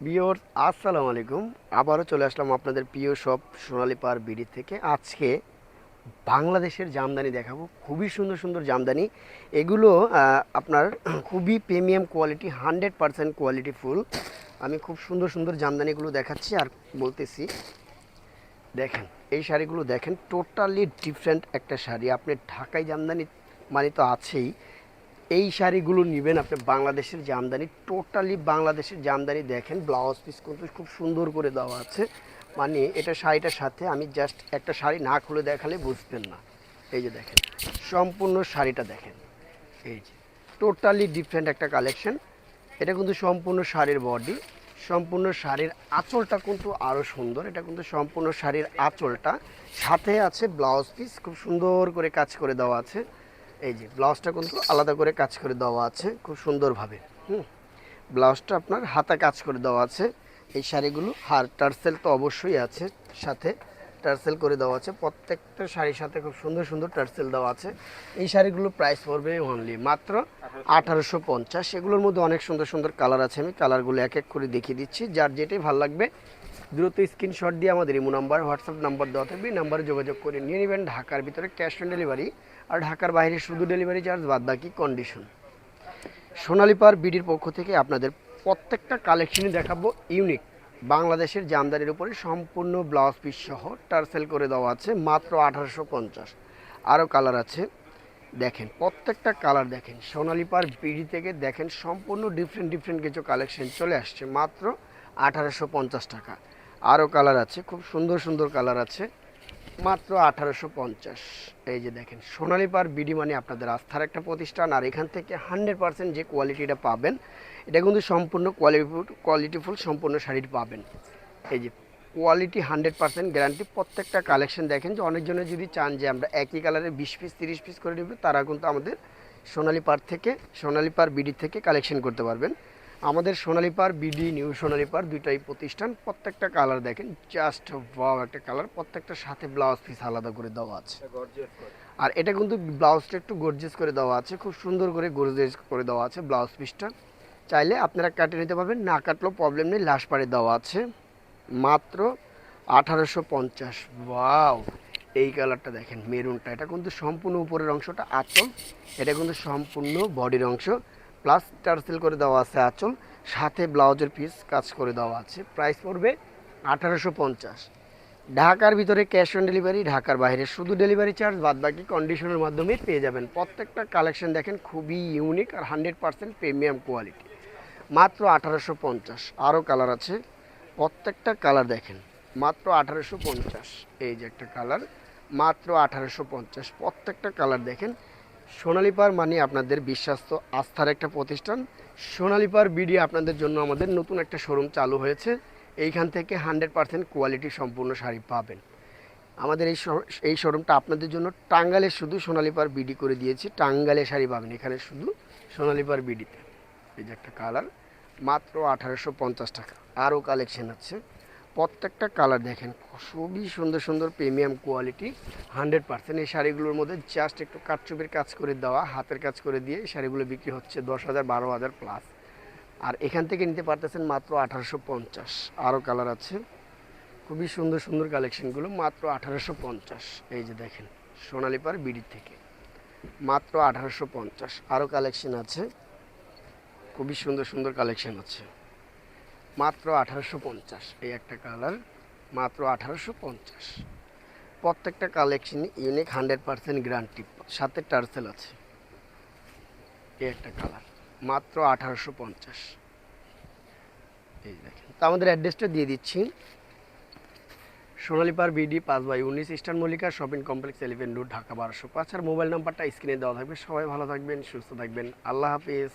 Viewers আসসালামু আলাইকুম। আবারও চলে আসলাম আপনাদের প্রিয় শপ সোনালী পার বিডি থেকে। আজকে বাংলাদেশের জামদানি দেখাবো, খুবই সুন্দর সুন্দর জামদানি। এগুলো আপনার খুবই প্রিমিয়াম কোয়ালিটি, 100% কোয়ালিটি ফুল। আমি খুব সুন্দর সুন্দর জামদানিগুলো দেখাচ্ছি আর বলতেছি, দেখেন এই শাড়িগুলো দেখেন, টোটালি ডিফারেন্ট একটা শাড়ি। আপনি ঢাকাই জামদানি মানে তো আছেই, এই শাড়িগুলো নেবেন আপনি বাংলাদেশের জামদানি, টোটালি বাংলাদেশের জামদানি। দেখেন ব্লাউজ পিস কিন্তু খুব সুন্দর করে দেওয়া আছে, মানে এটা শাড়িটার সাথে আমি জাস্ট একটা শাড়ি না খুলে দেখালে বুঝবেন না। এই যে দেখেন সম্পূর্ণ শাড়িটা দেখেন, এই যে টোটালি ডিফারেন্ট একটা কালেকশন। এটা কিন্তু সম্পূর্ণ শাড়ির বডি, সম্পূর্ণ শাড়ির আঁচলটা কিন্তু আরও সুন্দর। এটা কিন্তু সম্পূর্ণ শাড়ির আঁচলটা, সাথে আছে ব্লাউজ পিস খুব সুন্দর করে কাজ করে দেওয়া আছে। এই যে ব্লাউজটা কিন্তু আলাদা করে কাজ করে দেওয়া আছে খুব সুন্দরভাবে। ব্লাউজটা আপনার হাতা কাজ করে দেওয়া আছে। এই শাড়িগুলো টার্সেল তো অবশ্যই আছে, সাথে টার্সেল করে দেওয়া আছে। প্রত্যেকটা শাড়ির সাথে খুব সুন্দর সুন্দর টার্সেল দেওয়া আছে। এই শাড়িগুলোর প্রাইস পড়বে অনলি মাত্র 1850। এগুলোর মধ্যে অনেক সুন্দর সুন্দর কালার আছে, আমি কালারগুলো এক এক করে দেখিয়ে দিচ্ছি। যার যেটাই ভালো লাগবে দ্রুত স্ক্রিনশট দিয়ে আমাদের ইমো নাম্বার, হোয়াটসঅ্যাপ নাম্বার দেওয়া থাকবে, এই নাম্বারে যোগাযোগ করে নিয়ে নেবেন। ঢাকার ভিতরে ক্যাশ অন ডেলিভারি, আর ঢাকার বাইরে শুধু ডেলিভারি চার্জ, বাদ বাকি কন্ডিশন। সোনালী পার বিডির পক্ষ থেকে আপনাদের প্রত্যেকটা কালেকশনই দেখাবো ইউনিক। বাংলাদেশের জামদানির উপরে সম্পূর্ণ ব্লাউজ পিস সহ টার্সেল করে দেওয়া আছে মাত্র 1850। আরও কালার আছে, দেখেন প্রত্যেকটা কালার দেখেন। সোনালী পার বিডি থেকে দেখেন সম্পূর্ণ ডিফারেন্ট ডিফারেন্ট কিছু কালেকশন চলে আসছে মাত্র 1850 টাকা। আরও কালার আছে, খুব সুন্দর সুন্দর কালার আছে, মাত্র 1850। এই যে দেখেন সোনালী পার বিডি মানে আপনাদের আস্থার একটা প্রতিষ্ঠান, আর এখান থেকে 100% যে কোয়ালিটিটা পাবেন, এটা কিন্তু সম্পূর্ণ কোয়ালিটিফুল সম্পূর্ণ শাড়ি পাবেন। এই যে কোয়ালিটি 100% গ্যারান্টি। প্রত্যেকটা কালেকশন দেখেন, যে অনেকজনে যদি চান যে আমরা একই কালারে 20 পিস 30 পিস করে নেব, তারা কিন্তু আমাদের সোনালী পার থেকে, সোনালী পার বিডি থেকে কালেকশন করতে পারবেন। আমাদের সোনালী পার বিডি, নিউ সোনালী পার দুইটাই প্রতিষ্ঠান। প্রত্যেকটা কালার দেখেন, জাস্ট ওয়াও একটা কালার। প্রত্যেকটার সাথে ব্লাউজ পিস আলাদা করে দেওয়া আছে, আর এটা কিন্তু ব্লাউজটা একটু গর্জিয়াস করে দেওয়া আছে, খুব সুন্দর করে গর্জিয়াস করে দেওয়া আছে ব্লাউজ পিসটা। চাইলে আপনারা কাটে নিতে পারবেন, না কাটলেও প্রবলেম নেই, লাশ পাড়ে দেওয়া আছে মাত্র 1850। ওয়াও, এই কালারটা দেখেন মেরুনটা, এটা কিন্তু সম্পূর্ণ উপরের অংশটা আঁচল, এটা কিন্তু সম্পূর্ণ বডির অংশ, প্লাস টার্সেল করে দেওয়া আছে আঁচল, সাথে ব্লাউজের পিস কাজ করে দেওয়া আছে। প্রাইস পড়বে 1850। ঢাকার ভিতরে ক্যাশ অন ডেলিভারি, ঢাকার বাইরে শুধু ডেলিভারি চার্জ, বাদ বাকি কন্ডিশনের মাধ্যমে পেয়ে যাবেন। প্রত্যেকটা কালেকশন দেখেন খুবই ইউনিক আর 100% প্রিমিয়াম কোয়ালিটি, মাত্র 1850। আরও কালার আছে, প্রত্যেকটা কালার দেখেন মাত্র 1850। এই যে একটা কালার, মাত্র 1850। প্রত্যেকটা কালার দেখেন। সোনালী পার মানে আপনাদের বিশ্বাস্ত আস্থার একটা প্রতিষ্ঠান। সোনালী পার বিডি আপনাদের জন্য আমাদের নতুন একটা শোরুম চালু হয়েছে, এইখান থেকে 100% কোয়ালিটি সম্পূর্ণ শাড়ি পাবেন। আমাদের এই শোরুমটা আপনাদের জন্য টাঙ্গাইলে শুধু সোনালী পার বিডি করে দিয়েছি, টাঙ্গাইলে শাড়ি পাবেন এখানে শুধু সোনালী পার বিডিতে। এই যে একটা কালার, মাত্র 1850 টাকা। আরও কালেকশন আছে, প্রত্যেকটা কালার দেখেন খুবই সুন্দর সুন্দর প্রিমিয়াম কোয়ালিটি 100%। এই শাড়িগুলোর মধ্যে জাস্ট একটু কাটচুপির কাজ করে দেওয়া, হাতের কাজ করে দিয়ে এই শাড়িগুলো বিক্রি হচ্ছে 10,000 12,000 প্লাস, আর এখান থেকে নিতে পারতেছেন মাত্র 1850। আরও কালার আছে, খুবই সুন্দর সুন্দর কালেকশনগুলো মাত্র 1850। এই যে দেখেন সোনালী পার বিডি থেকে মাত্র 1850। আরও কালেকশন আছে, খুবই সুন্দর সুন্দর কালেকশন আছে, মাত্র 1850। এই একটা কালার, মাত্র 1850। প্রত্যেকটা কালেকশন ইউনিক, 100% গ্যারান্টি, সাথে টার্সেল আছে। এই একটা কালার, মাত্র 1850। এই দেখেন, তো আমাদের অ্যাড্রেসটা দিয়ে দিচ্ছি, সোনালী পার BD 5/19 eastern Mallika shopping complex, 11 road, Dhaka 1205। আর মোবাইল নাম্বারটা স্ক্রিনে দেওয়া থাকবে। সবাই ভালো থাকবেন, সুস্থ থাকবেন, আল্লাহ হাফিজ।